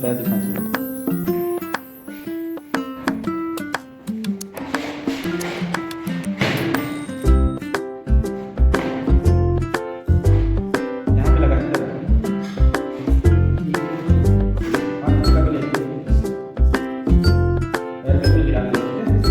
पैर दिखा दीजिए। यहाँ पे लगाइए, हाथ इसका भी लेंगे, पैर बिल्कुल हिला दीजिए, ठीक है।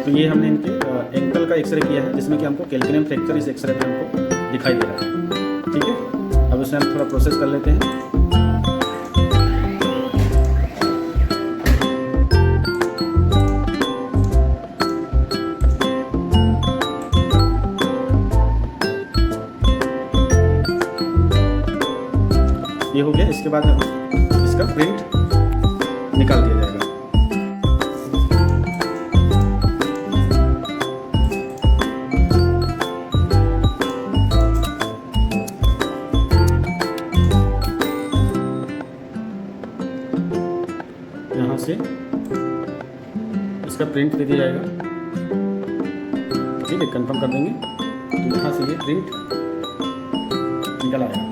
तो ये हमने इनके एंकल का एक्सरे किया है, जिसमें कि हमको कैल्शियम फ्रैक्चर इस एक्सरे में हमको दिखाई दे रहा है, ठीक है। अब इसमें हम थोड़ा प्रोसेस कर लेते हैं। ये हो गया। इसके बाद इसका प्रिंट निकाल दिया जाएगा। यहाँ से इसका प्रिंट दे दिया जाएगा, ठीक है। कंफर्म कर देंगे तो यहाँ से ये प्रिंट निकल आएगा।